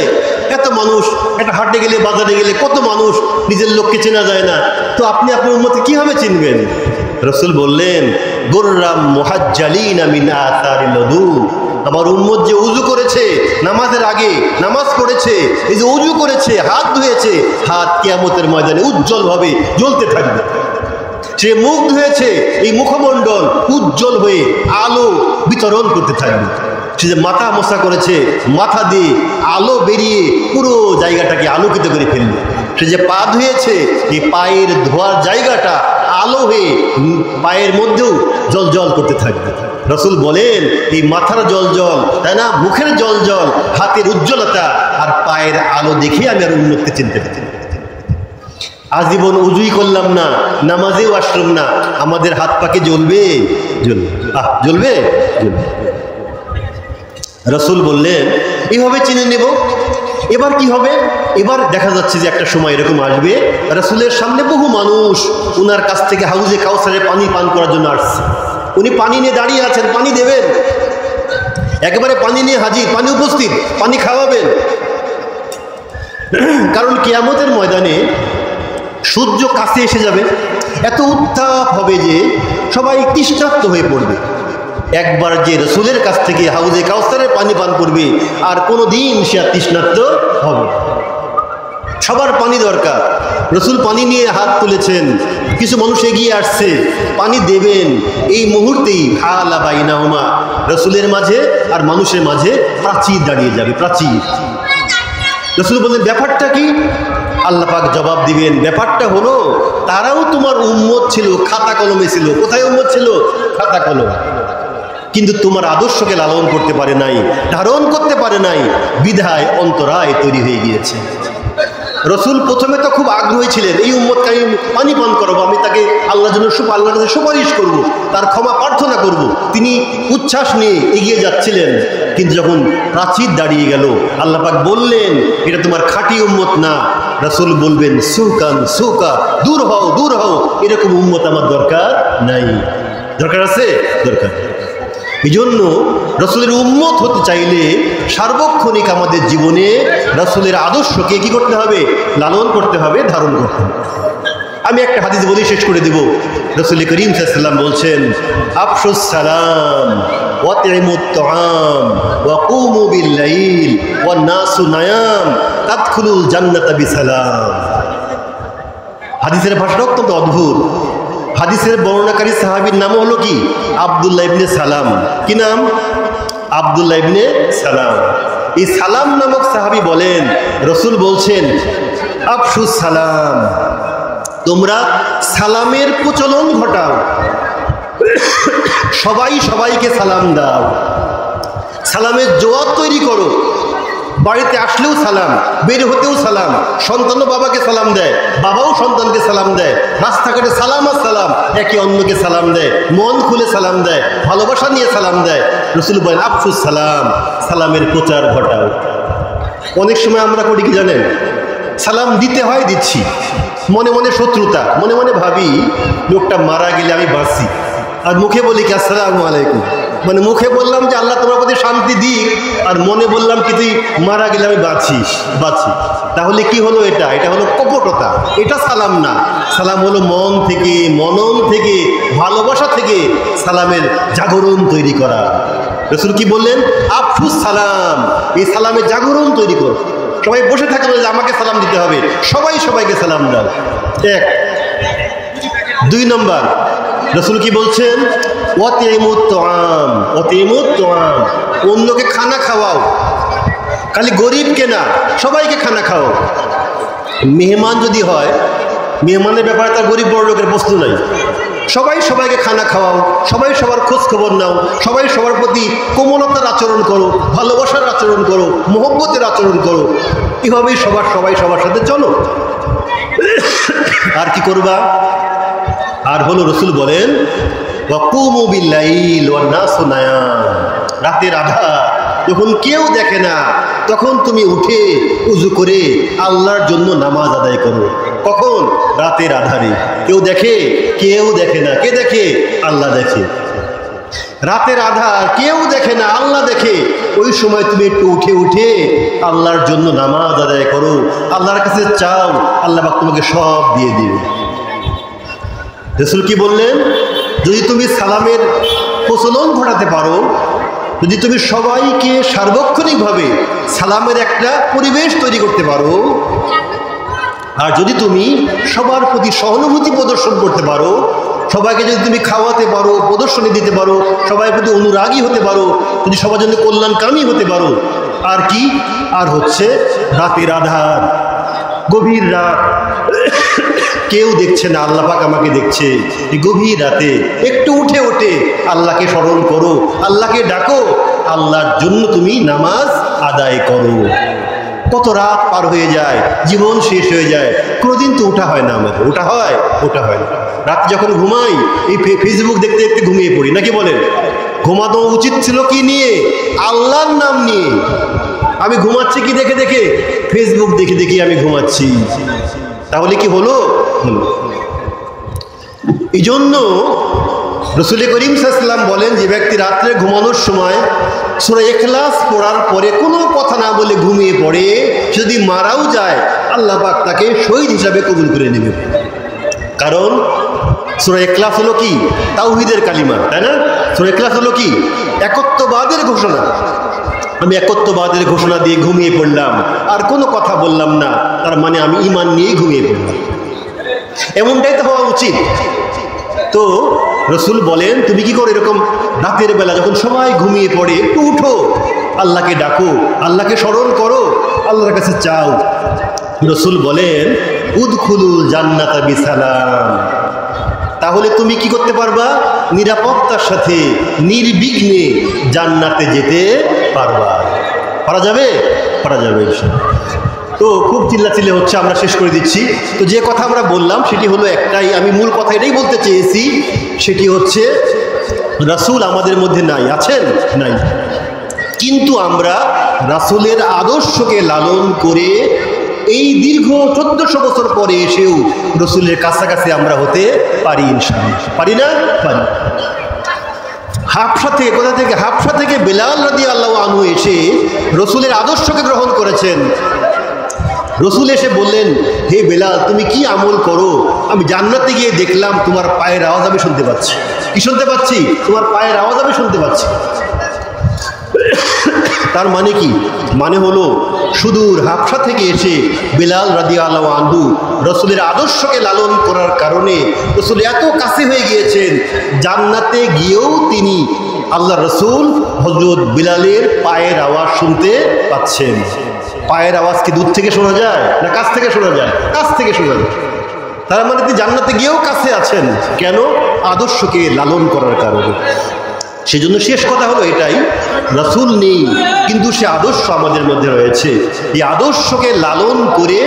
এত মানুষ, একটা হাটে গেলে, বাজারে গেলে কত মানুষ, নিজের লোককে চেনা যায় না, তো আপনি আপনার উম্মতকে কিভাবে চিনবেন? রাসূল বললেন, গুররাম মুহাজ্জালিনা মিন আতারিল উযু, আমার উম্মত যে উযু করেছে, নামাজের আগে নামাজ পড়েছে, এই যে উযু করেছে, হাত ধুয়েছে, হাত কিয়ামতের ময়দানে উজ্জ্বলভাবে জ্বলতে থাকবে। সে মুখ ধুয়েছে, এই মুখমণ্ডল উজ্জ্বল হয়ে আলো বিতরণ করতে থাকবে। সে যে মাথা মোছা করেছে, মাথা দিয়ে আলো বেরিয়ে পুরো জায়গাটাকে আলোকিত করে ফেলবে। সে যে পা ধুয়েছে, এই পায়ের ধোয়ার জায়গাটা আলো হয়ে পায়ের মধ্যেও জল জল করতে থাকবে। রাসূল বলেন, এই মাথার জল জল, তাই না, মুখের জল জল, হাতের উজ্জ্বলতা আর পায়ের আলো দেখে আমি আর উম্মতকে চিনতে পারি। আজীবন উজুই করলাম না, নামাজেও আসলাম না, আমাদের হাত পাকে জ্বলবে? জ্বলবে? রাসূল বললেন, এইভাবে চিনে নেব। এবার কি হবে? এবার দেখা যাচ্ছে যে একটা সময় এরকম আসবে, রাসূলের সামনে বহু মানুষ উনার কাছ থেকে হাউজে কাউসারে পানি পান করার জন্য আসছে। উনি পানি নিয়ে দাঁড়িয়ে আছেন, পানি দেবেন, একেবারে পানি নিয়ে হাজির, পানি উপস্থিত, পানি খাওয়াবেন। কারণ কিয়ামতের ময়দানে সূর্য কাছে এসে যাবে, এত উত্তাপ হবে যে সবাই তৃষ্ণার্ত হয়ে পড়বে। একবার যে রাসূলের কাছ থেকে হাউজে কাউসারের পানি পান করবে, আর কোনো দিন সে আর তৃষ্ণার্ত হবে। সবার পানি দরকার। রাসূল পানি নিয়ে হাত তুলেছেন, কিছু মানুষ এগিয়ে আসছে, পানি দেবেন। এই মুহূর্তেই হালা বাইনাহুমা, রাসূলের মাঝে আর মানুষের মাঝে প্রাচীর দাঁড়িয়ে যাবে, প্রাচীর। রাসূল বললেন, ব্যাপারটা কি? আল্লাহ পাক জবাব দিবেন, ব্যাপারটা হলো তারাও তোমার উম্মত ছিল, খাতা কলমে ছিল। কোথায় উম্মত ছিল? খাতা কলম। কিন্তু তোমার আদর্শকে লালন করতে পারে নাই, ধারণ করতে পারে নাই, বিধায় অন্তরায় তৈরি হয়ে গিয়েছে। রাসূল প্রথমে তো খুব আগ্রহী ছিলেন, এই উম্মতকে আমি পানি পান করাবো, আমি তাকে আল্লাহর জন্য আল্লাহর কাছে সুপারিশ করব, তার ক্ষমা প্রার্থনা করব। তিনি উচ্ছ্বাস নিয়ে এগিয়ে যাচ্ছিলেন, কিন্তু যখন প্রাচীর দাঁড়িয়ে গেল, আল্লাহ পাক বললেন, এটা তোমার খাঁটি উম্মত না। রাসূল বলবেন, সুকান সুকা, দূর হও, দূর হও, এরকম উম্মত আমার দরকার নাই। দরকার আছে? দরকার। এই জন্য রাসূলের উম্মত হতে চাইলে সার্বক্ষণিক আমাদের জীবনে রাসূলের আদর্শকে কি করতে হবে? লালন করতে হবে, ধারণ করতে হবে। আমি একটা হাদিস বলি শেষ করে দেব। রাসূল করিম সাল্লাল্লাহু আলাইহি ওয়াসাল্লাম বলছেন, আফশুস সালাম ওয়া আতিমুত তাআম ওয়া কুমু বিল লাইল ওয়ান নাসু নায়াম তাদখুলুল জান্নাতা বিসালাম। হাদিসের ভাষাটা অত্যন্ত অদ্ভুত। হাদিসের বর্ণনাকারী সাহাবীর নাম হলো কি? আব্দুল্লাহ ইবনে সালাম। কি নাম? আব্দুল্লাহ ইবনে সালাম। এই সালাম নামক সাহাবী বলেন, রাসূল বলছেন, আফশুস সালাম, তোমরা সালামের প্রচলন ঘটাও, সবাই সবাইকে সালাম দাও, সালামের জোয়ার তৈরি করো। বাড়িতে আসলেও সালাম, বের হতেও সালাম, সন্তানও বাবাকে সালাম দেয়, বাবাও সন্তানকে সালাম দেয়, রাস্তাঘাটে সালাম আর সালাম, একে অন্যকে সালাম দেয়, মন খুলে সালাম দেয়, ভালোবাসা নিয়ে সালাম দেয়। রাসূল বলেন, আফশুস সালাম, সালামের প্রচার ঘটাও। অনেক সময় আমরা করি কি জানেন? সালাম দিতে হয়, দিচ্ছি, মনে মনে শত্রুতা, মনে মনে ভাবি লোকটা মারা গেলে আমি বাঁচি, আর মুখে বলি কি আসসালামু আলাইকুম, মানে মুখে বললাম যে আল্লাহ তোমার প্রতি শান্তি দিক, আর মনে বললাম কি তুই মারা গেলে আমি বাঁচি। তাহলে কি হলো? এটা হলো কপটতা। এটা সালাম না। সালাম হলো মন থেকে, মনন থেকে, ভালোবাসা থেকে সালামের জাগরণ তৈরি করা। রাসূল কি বললেন? আফশুস সালাম, এই সালামের জাগরণ তৈরি করো। সবাই বসে থাকলে যে আমাকে সালাম দিতে হবে, সবাই সবাইকে সালাম দাও। এক। 2 নম্বর, রাসূল কি বলছেন? ওয়াতিমুত তাআম, ওয়াতিমুত তাআম, অন্যকে খানা খাওয়াও, খালি গরিবকে না, সবাইকে খানা খাও। মেহমান যদি হয়, মেহমানের ব্যাপারে তার গরিব বড় লোকের প্রশ্ন নাই। সবাই সবাইকে খানা খাওয়াও, সবাই সবার খোঁজ খবর নাও, সবাই সবার প্রতি কোমলতার আচরণ করো, ভালোবাসার আচরণ করো, মহব্বতের আচরণ করো। এভাবেই সবাই সবার সাথে চলো। আর কি করবা? আর হলো, রাসূল বলেন, ওয়া কুমু বিল লাইল ওয়ান নাসু নায়াম, রাতের আধার যখন কেউ দেখে না, তখন তুমি উঠে উজু করে আল্লাহর জন্য নামাজ আদায় করো। কখন? রাতের আধারে। কেউ দেখে? কেউ দেখে না। কে দেখে? আল্লাহ দেখে। রাতের আধার, কেউ দেখে না, আল্লাহ দেখে। ওই সময় তুমি একটু উঠে উঠে আল্লাহর জন্য নামাজ আদায় করো, আল্লাহর কাছে চাও, আল্লাহ পাক তোমাকে সব দিয়ে দিবে। রাসূল কি বললেন? যদি তুমি সালামের প্রচলন ঘটাতে পারো, যদি তুমি সবাইকে সার্বক্ষণিকভাবে সালামের একটা পরিবেশ তৈরি করতে পারো, আর যদি তুমি সবার প্রতি সহানুভূতি প্রদর্শন করতে পারো, সবাইকে যদি তুমি খাওয়াতে পারো, প্রদর্শনী দিতে পারো, সবাই প্রতি অনুরাগী হতে পারো, যদি সবার জন্য কল্যাণকামী হতে পারো, আর কি? আর হচ্ছে রাতের আধার, গভীর রাত, কেউ দেখছে না, আল্লাহ পাক আমাকে দেখছে, এই গভীর রাতে একটু উঠে উঠে আল্লাহকে স্মরণ করো, আল্লাহকে ডাকো, আল্লাহর জন্য তুমি নামাজ আদায় করো। কত রাত পার হয়ে যায়, জীবন শেষ হয়ে যায়, কোনোদিন তো ওঠা হয় না আমাদের। ওঠা হয়? ওঠা হয় না। রাত যখন ঘুমাই, এই ফেসবুক দেখতে দেখতে ঘুমিয়ে পড়ি, নাকি বলেন? ঘুমানো উচিত ছিল কি নিয়ে? আল্লাহর নাম নিয়ে। আমি ঘুমাচ্ছি কি দেখে দেখে? ফেসবুক দেখে দেখে আমি ঘুমাচ্ছি। তাহলে কি হলো? এই জন্য রাসূল করিম সাল্লাল্লাহু আলাইহি ওয়াসাল্লাম বলেন, যে ব্যক্তি রাত্রে ঘুমানোর সময় সূরা ইখলাস পড়ার পরে কোনো কথা না বলে ঘুমিয়ে পড়ে, যদি মারাও যায় আল্লাহ পাক তাকে শহীদ হিসাবে কবুল করে নেবে। কারণ সূরা ইখলাস হলো কি? তাওহীদের কালিমা, তাই না? সূরা ইখলাস হলো কি? একত্ববাদের ঘোষণা। আমি একত্ববাদের ঘোষণা দিয়ে ঘুমিয়ে পড়লাম, আর কোনো কথা বললাম না, তার মানে আমি ঈমান নিয়েই ঘুমিয়ে পড়লাম। এমনটাই তো হওয়া উচিত। তো রাসূল বলেন, তুমি কি করো? এরকম রাতের বেলা যখন সবাই ঘুমিয়ে পড়ে, একটু উঠো, আল্লাহকে ডাকো, আল্লাহকে স্মরণ করো, আল্লাহর কাছে চাও। রাসূল বলেন, উদখুলুল জান্নাতা বিসালাম। তাহলে তুমি কি করতে পারবা? নিরাপত্তার সাথে নির্বিঘ্নে জান্নাতে যেতে পারবা। পারা যাবে? পারা যাবে ইনশাআল্লাহ। তো খুব চিল্লাচিল্লি হচ্ছে, আমরা শেষ করে দিচ্ছি। তো যে কথা আমরা বললাম সেটি হলো একটাই, আমি মূল কথা এটাই বলতে চেয়েছি, সেটি হচ্ছে রাসূল আমাদের মধ্যে নাই, আছেন? নাই। কিন্তু আমরা রাসূলের আদর্শকে লালন করে এই দীর্ঘ 1400 বছর পরে এসেও রাসূলের কাছাকাছি আমরা হতে পারি ইনশাআল্লাহ। পারি না? পারি। হাবশা থেকে, কোথা থেকে? হাবশা থেকে বেলাল রাদিয়াল্লাহু আনহু এসে রাসূলের আদর্শকে গ্রহণ করেছেন। রাসূল এসে বললেন, হে বেলাল, তুমি কি আমল করো? আমি জান্নাতে গিয়ে দেখলাম তোমার পায়ের আওয়াজ আমি শুনতে পাচ্ছি। কি শুনতে পাচ্ছি? তোমার পায়ের আওয়াজ আমি শুনতে পাচ্ছি। তার মানে কি? মানে হলো সুদূর হাবশা থেকে এসে বেলাল রাদিয়াল্লাহু আনহু রাসূলের আদর্শকে লালন করার কারণে রাসূল এত কাছে হয়ে গিয়েছেন, জান্নাতে গিয়েও তিনি আল্লাহ রাসূল হযরত বেলালের পায়ের আওয়াজ শুনতে পাচ্ছেন। পায়ের আওয়াজ কি দূর থেকে শোনা যায় না কাছ থেকে শোনা যায়? কাছ থেকে শোনা যায়। তার মানে তিনি জান্নাতে গিয়েও কাছে আছেন। কেন? আদর্শকে লালন করার কারণে। সেজন্য শেষ কথা হলো এটাই, রাসূল নেই কিন্তু সে আদর্শ আমাদের মধ্যে রয়েছে। এই আদর্শকে লালন করে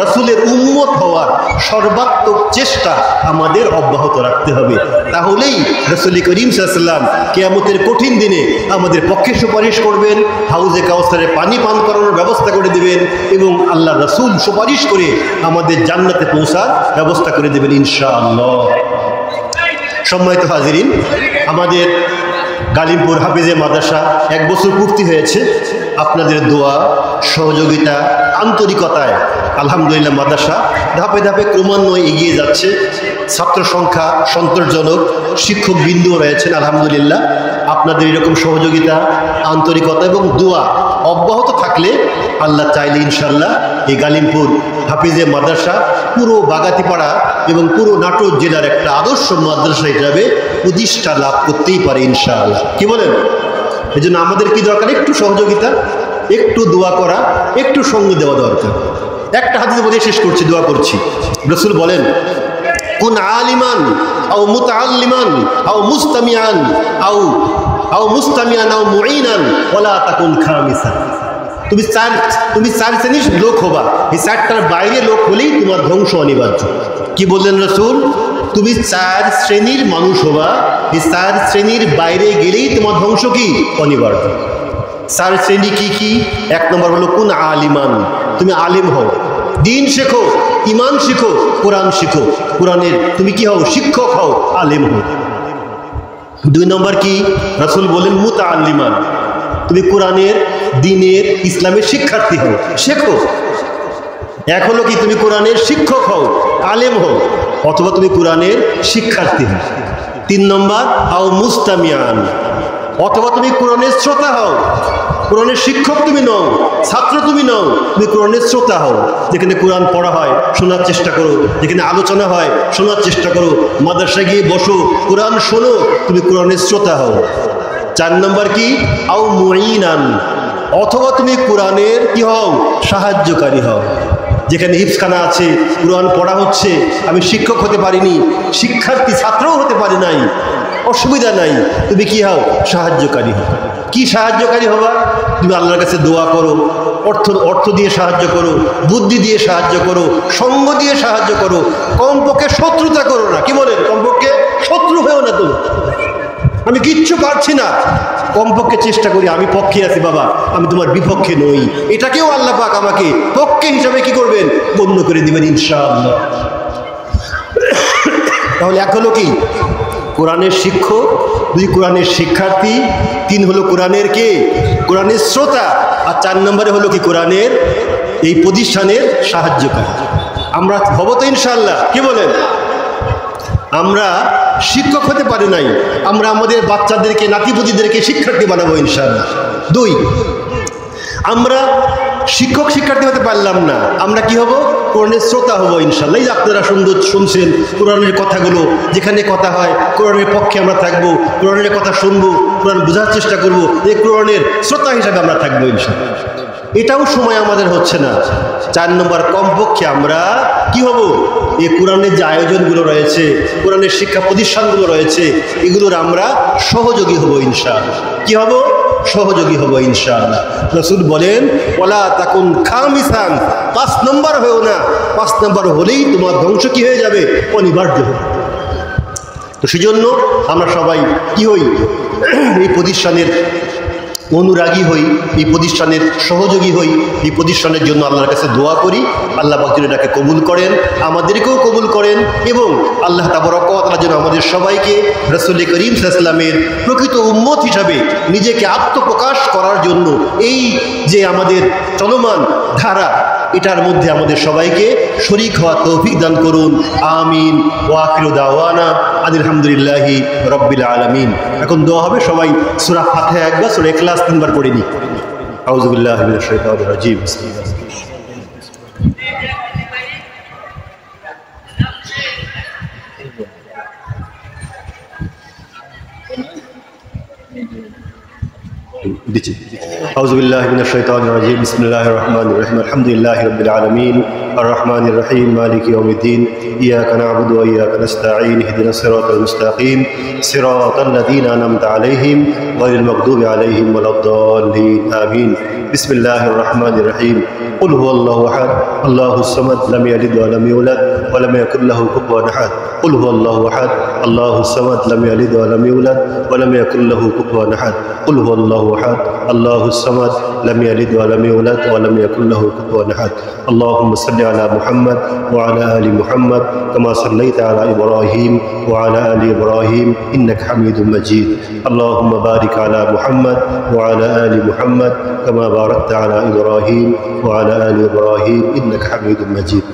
রাসূলের উম্মত হওয়ার সর্বাত্মক চেষ্টা আমাদের অব্যাহত রাখতে হবে। তাহলেই রাসূল করিম সাল্লাল্লাহু আলাইহি ওয়াসাল্লাম কিয়ামতের কঠিন দিনে আমাদের পক্ষে সুপারিশ করবেন, হাউজে কাউসারে পানি পান করানোর ব্যবস্থা করে দেবেন, এবং আল্লাহ রাসূল সুপারিশ করে আমাদের জান্নাতে পৌঁছার ব্যবস্থা করে দেবেন ইনশাআল্লাহ। সম্মানিত হাজিরিন, আমাদের গালিমপুর হাফিজে মাদ্রাসা 1 বছর পূর্তি হয়েছে। আপনাদের দোয়া, সহযোগিতা, আন্তরিকতায় আলহামদুলিল্লাহ মাদ্রাসা ধাপে ধাপে ক্রমান্বয়ে এগিয়ে যাচ্ছে। ছাত্র সংখ্যা সন্তোষজনক, শিক্ষক বিন্দুও রয়েছেন আলহামদুলিল্লাহ। আপনাদের এরকম সহযোগিতা, আন্তরিকতা এবং দোয়া অব্যাহত থাকলে আল্লাহ চাইলে ইনশাল্লাহ এই গালিমপুর হাফিজে মাদ্রাসা পুরো বাগাতিপাড়া এবং পুরো নাটোর জেলার একটা আদর্শ মাদ্রাসা হিসাবে প্রতিষ্ঠা লাভ করতেই পারে ইনশাআল্লাহ। কি বলেন? এই জন্য আমাদের কি দরকার? একটু সহযোগিতা, একটু দোয়া করা, একটু সঙ্গ দেওয়া দরকার। একটা হাদিস বলে শেষ করছি, দোয়া করছি। রাসূল বলেন, কুন আলিমান আও মুতাআল্লিমান আও মুস্তামিআন আও মুস্তামিআন আও মুঈনান ওয়ালা তাকুন খামিসান। তুমি চার শ্রেণীর লোক হবা, এই 4টার বাইরে লোক হলেই তোমার ধ্বংস অনিবার্য। কি বললেন রাসূল? তুমি 4 শ্রেণীর মানুষ হবা, এই 4 শ্রেণীর বাইরে গেলেই তোমার ধ্বংস কি? অনিবার্য। 4 শ্রেণী কি কি? 1 নম্বর হলো কুন আলিমান, তুমি আলিম হও, দিন শেখো, ইমান শিখো, কোরআন শিখো, কোরআনের তুমি কি হও? শিক্ষক হও, আলিম হও। 2 নম্বর কি? রাসূল বলেন মুতাআল্লিমান, তুমি কোরআনের, দিনের, ইসলামের শিক্ষার্থী হও, শেখো। এক হলো কি? তুমি কোরআনের শিক্ষক হও, আলেম হও, অথবা তুমি কোরআনের শিক্ষার্থী হও। 3 নম্বর আও মুস্তামিয়ান, অথবা তুমি কোরআনের শ্রোতা হও, কোরআনের শিক্ষক তুমি নও, ছাত্র তুমি নও, তুমি কোরআনের শ্রোতা হও। যেখানে কোরআন পড়া হয় শোনার চেষ্টা করো, যেখানে আলোচনা হয় শোনার চেষ্টা করো, মাদ্রাসায় গিয়ে বসো, কোরআন শোনো, তুমি কোরআনের শ্রোতা হও। 4 নম্বর কি? আও মুঈনান, অথবা তুমি কোরআনের কি হও? সাহায্যকারী হও। যেখানে হিফজখানা আছে, কোরআন পড়া হচ্ছে, আমি শিক্ষক হতে পারিনি, শিক্ষার্থী ছাত্রও হতে পারি নাই, অসুবিধা নাই, তুমি কি হও? সাহায্যকারী হও। কি সাহায্যকারী হবা? তুমি আল্লাহর কাছে দোয়া করো, অর্থ দিয়ে সাহায্য করো, বুদ্ধি দিয়ে সাহায্য করো, সঙ্গ দিয়ে সাহায্য করো, কমপক্ষে শত্রুতা করো না। কি বলেন? কমপক্ষে শত্রু হয়েও না তুমি। আমি কিচ্ছু পারছি না, কমপক্ষে চেষ্টা করি, আমি পক্ষে আছি বাবা, আমি তোমার বিপক্ষে নই, এটাকেও আল্লাহ পাক আমাকে পক্ষে হিসাবে কি করবেন? গণ্য করে দিবেন ইনশাআল্লাহ। তাহলে 1 হলো কি? কোরআনের শিক্ষক, 2 কোরআনের শিক্ষার্থী, 3 হলো কোরআনের কে? কোরআনের শ্রোতা, আর 4 নম্বরে হলো কি? কোরআনের এই প্রতিষ্ঠানের সাহায্যকারী। আমরা হব তো ইনশাআল্লাহ? কি বলেন? আমরা শিক্ষক হতে পারি নাই, আমরা আমাদের বাচ্চাদেরকে, নাতিপুতিদেরকে শিক্ষার্থী বানাবো ইনশাআল্লাহ। 2, আমরা শিক্ষক শিক্ষার্থী হতে পারলাম না, আমরা কি হব? কোরআনের শ্রোতা হব ইনশাআল্লাহ। এই যে আপনারা সুন্দর শুনছেন কোরআনের কথাগুলো, যেখানে কথা হয় কোরআনের পক্ষে আমরা থাকবো, কোরআনের কথা শুনবো, কোরআন বোঝার চেষ্টা করবো, এই কোরআনের শ্রোতা হিসাবে আমরা থাকবো ইনশাআল্লাহ। এটাও সময় আমাদের হচ্ছে না। 4 নম্বর, কমপক্ষে আমরা কি হব? এই কোরআনের যে আয়োজনগুলো রয়েছে, কোরআনের শিক্ষা প্রতিষ্ঠানগুলো রয়েছে, এগুলোর আমরা সহযোগী হব ইনশাআল্লাহ। কি হব? সহযোগী হব ইনশাআল্লাহ। রাসূল বলেন ওয়ালা তাকুন খামিসান, 5 নম্বর হয়েও না, 5 নম্বর হলেই তোমার ধ্বংস কি হয়ে যাবে? অনিবার্য হবে। তো সেজন্য আমরা সবাই কি হই? এই প্রতিষ্ঠানের অনুরাগী হই, এই প্রতিষ্ঠানের সহযোগী হই, এই প্রতিষ্ঠানের জন্য আল্লাহর কাছে দোয়া করি, আল্লাহ পাক যেন এটাকে কবুল করেন, আমাদেরকেও কবুল করেন, এবং আল্লাহ তাবারক ওয়া তাআলা যেন আমাদের সবাইকে রাসূল করিম সাল্লাল্লাহু আলাইহি ওয়াসাল্লামের প্রকৃত উম্মত হিসাবে নিজেকে আত্মপ্রকাশ করার জন্য এই যে আমাদের চলমান ধারা, এটার মধ্যে আমাদের সবাইকে শরীক হওয়ার তৌফিক দান করুন। আমিন। ওয়া আখিরু দাওয়ানা আলহামদুলিল্লাহি রাব্বিল আলামিন। এখন দোয়া হবে, সবাই সূরা ফাতিহা একবার, সূরা ইখলাস 3 বার পড়ে নি। আউযু বিল্লাহি মিনাশ শাইতানির রাজীম। বিসমিল্লাহ। أعوذ بالله من الشيطان الرجيم بسم الله الرحمن الرحيم الحمد لله رب العالمين الرحمن الرحيم مالك يوم الدين إياك نعبد وإياك نستعين اهدنا الصراط المستقيم صراط الذين أنعمت عليهم غير المغضوب عليهم ولا الضالين آمين بسم الله الرحمن الرحيم قل هو الله أحد الله الصمد لم يلد ولم يولد ولم يكن له كفوا أحد قل هو الله أحد الله الصمد لم يلد ولم يولد ولم يكن له كفوا أحد قل هو الله أحد الله الصمد لم يلد ولم يولد ولم يكن له كفوا أحد اللهم صل على محمد وعلى آل محمد كما صليت على إبراهيم وعلى آل إبراهيم إنك حميد مجيد اللهم بارك على محمد وعلى آل محمد كما باركت على إبراهيم وعلى آل إبراهيم إنك حميد مجيد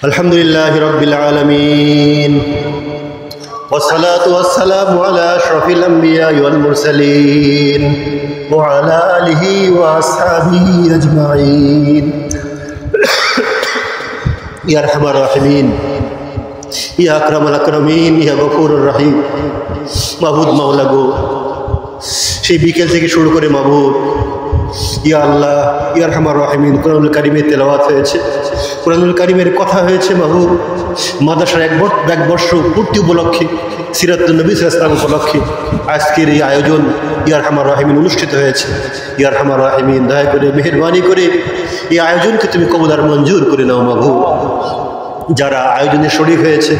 الحمد لله رب العالمين والصلاة والسلام على أشرف الأنبياء والمرسلين وعلى آله وأصحابه أجمعين يا أرحم الراحمين يا أكرم الأكرمين يا غفور الرحيم মাবুদ মাওলা গো, সেই বিকেল থেকে শুরু করে মাবুদ ইয়া আল্লাহ ইয়া আরহামার রাহিমিন, কোরআনুল কারীমের তেলাওয়াত হয়েছে, কোরআনুল কারীমের কথা হয়েছে মাবুদ, মাদ্রাসার এক বর্ষ পূর্তি উপলক্ষে, সিরাতুন নবী সাল্লাল্লাহু আলাইহি ওয়াসাল্লাম উপলক্ষে আজকের এই আয়োজন ইয়া আরহামার রাহিমিন অনুষ্ঠিত হয়েছে। ইয়া আরহামার রাহিমিন, দয়া করে মেহেরবানি করে এই আয়োজনকে তুমি কবুল আর মঞ্জুর করে নাও মাবুদ। যারা আয়োজনে শরীক হয়েছে,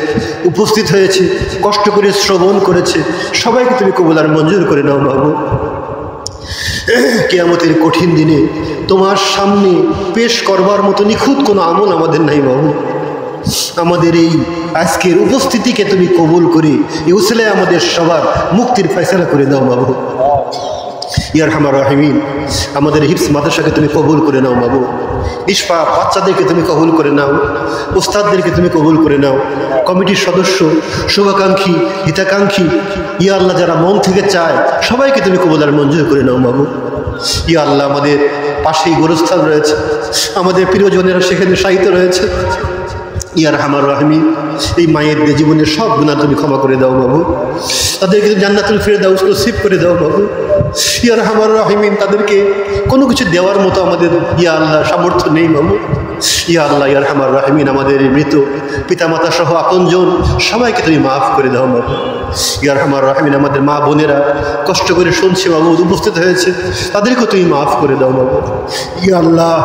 উপস্থিত হয়েছে, কষ্ট করে শ্রবণ করেছে, সবাইকে তুমি কবুল আর মঞ্জুর করে নাও মাবুদ। কিয়ামতের কঠিন দিনে তোমার সামনে পেশ করবার মতো নিখুঁত কোনো আমল আমাদের নাই মাবুদ। আমাদের এই আজকের উপস্থিতিকে তুমি কবুল করে এই উসিলায় আমাদের সবার মুক্তির ফয়সালা করে দাও মাবুদ। ইয়া আরহামার রাহিমিন, আমাদের হিফজ মাদ্রাসাকে তুমি কবুল করে নাও মাবুদ। ইশফা বাচ্চাদেরকে তুমি কবুল করে নাও, উস্তাদদেরকে তুমি কবুল করে নাও, কমিটির সদস্য, শুভাকাঙ্ক্ষী, হিতাকাঙ্ক্ষী, ইয়া আল্লাহ যারা মন থেকে চায় সবাইকে তুমি কবুল আর মঞ্জুর করে নাও মাবুদ। ইয়া আল্লাহ, আমাদের পাশেই গোরস্থান রয়েছে, আমাদের প্রিয়জনেরা সেখানে শায়িত রয়েছে। ইয়া আরহামার রাহিমিন, এই মায়েদের জীবনের সব গুনাহ তুমি ক্ষমা করে দাও মাবুদ। তাদেরকে জান্নাতুল ফিরদাউস নসিব করে দাও মাবুদ। ইয়া আরহামার রাহিমিন, তাদেরকে কোনো কিছু দেওয়ার মতো আমাদের ইয়া আল্লাহ সামর্থ্য নেই মাবুদ। ইয়া আল্লাহ, ইয়া আরহামার রাহিমিন, আমাদের মৃত পিতামাতা সহ আপনজন সবাইকে তুমি মাফ করে দাও মাবুদ। ইয়া আরহামার রাহিমিন, আমাদের মা বোনেরা কষ্ট করে শুনছে মাবুদ, উপস্থিত হয়েছে, তাদেরকেও তুমি মাফ করে দাও মাবুদ। ইয়া আল্লাহ,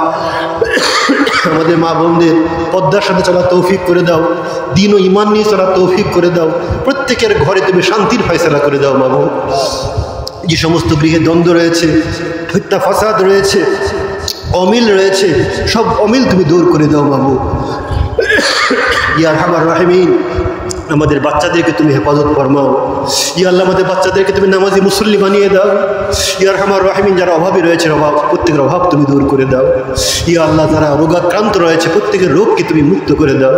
আমাদের মা বোনদের পদ্মার সাথে চলার তৌফিক করে দাও, দিন ও ইমান নিয়ে চলার তৌফিক করে দাও, প্রত্যেকের ঘরে তুমি শান্তির ফয়সালা করে দাও মাবুদ। যে সমস্ত গৃহে দ্বন্দ্ব রয়েছে, ফিতনা ফাসাদ রয়েছে, অমিল রয়েছে, সব অমিল তুমি দূর করে দাও মাবুদ। ইয়া আরহামার রাহিমিন, আমাদের বাচ্চাদেরকে তুমি হেফাজত ফরমাও। ইয়া আল্লাহ, আমাদের বাচ্চাদেরকে তুমি নামাজি মুসল্লি বানিয়ে দাও। ইয়া আরহামার রাহিমিন, যারা অভাবী রয়েছে প্রত্যেকের অভাব তুমি দূর করে দাও। ইয়া আল্লাহ, যারা রোগাক্রান্ত রয়েছে প্রত্যেকের রোগকে তুমি মুক্ত করে দাও।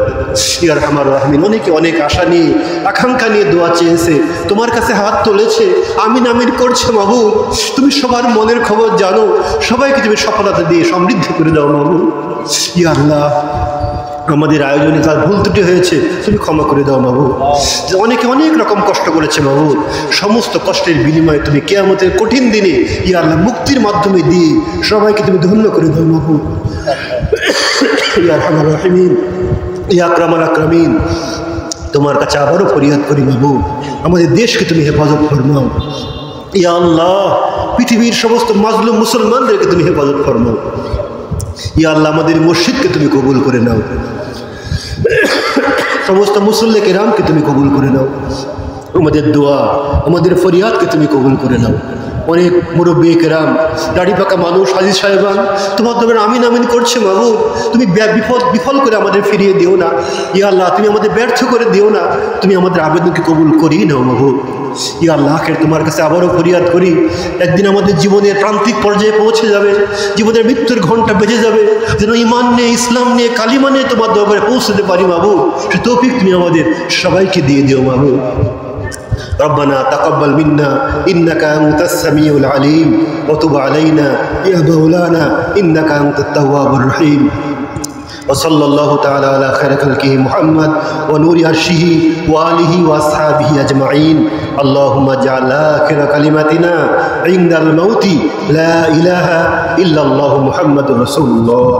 ইয়া আরহামার রাহিমিন, অনেকে অনেক আশা নিয়ে আকাঙ্ক্ষা নিয়ে দোয়া চেয়েছে, তোমার কাছে হাত তুলেছে, আমিন আমিন করছে মাবুদ। তুমি সবার মনের খবর জানো, সবাইকে তুমি সফলতা দিয়ে সমৃদ্ধ করে দাও মাবুদ। ইয়া আল্লাহ, আমাদের আয়োজনে যার ভুল ত্রুটি হয়েছে তুমি ক্ষমা করে দাও মাবুদ। যে অনেকে অনেক রকম কষ্ট করেছে মাবুদ, সমস্ত কষ্টের বিনিময়ে তুমি কিয়ামতের কঠিন দিনে ইয়া আল্লাহ মুক্তির মাধ্যমে দিয়ে সবাইকে তুমি ধন্য করে দাও মাবুদ। ইয়া আরহামার রাহিমিন, ইয়া আকরামাল আকরামিন, তোমার কাছে আবারও ফরিয়াদ করি মাবুদ, আমাদের দেশকে তুমি হেফাজত ফরমাও। ইয়া আল্লাহ, পৃথিবীর সমস্ত মাজলুম মুসলমানদেরকে তুমি হেফাজত ফরমাও। ইয়া আল্লাহ, আমাদের মসজিদকে তুমি কবুল করে নাও, সমস্ত মুসল্লি কেরামকে তুমি কবুল করে নাও, আমাদের দোয়া আমাদের ফরিয়াদকে তুমি কবুল করে নাও। অনেক মুরব্বী কেরাম, দাড়ি পাকা মানুষ, হাজির সাহেবান তোমার দরবারে আমিন আমিন করছে মাবুদ। তুমি বিফল করে আমাদের ফিরিয়ে দিও না। ইয়া আল্লাহ, তুমি আমাদের ব্যর্থ করে দিও না, তুমি আমাদের আবেদনকে কবুল করিয়ে নাও মাবুদ। ইয়া আল্লাহ, তোমার কাছে আবারও ফরিয়াদ করি, একদিন আমাদের জীবনের প্রান্তিক পর্যায়ে পৌঁছে যাবে, জীবনের মৃত্যুর ঘণ্টা বেজে যাবে, যেন ইমান নিয়ে, ইসলাম নিয়ে, কালিমা নিয়ে তোমার দরবারে পৌঁছতে পারি মাবুদ। সে তৌফিক তুমি আমাদের সবাইকে দিয়ে দিও মাবুদ। ربنا تقبل منا إنك أنت السميع العليم وتب علينا يا مولانا إنك أنت التواب الرحيم وصلى الله تعالى على خير خلقه محمد ونور عرشه وآله وأصحابه أجمعين اللهم اجعل آخر كلمتنا عند الموت لا إله إلا الله محمد رسول الله.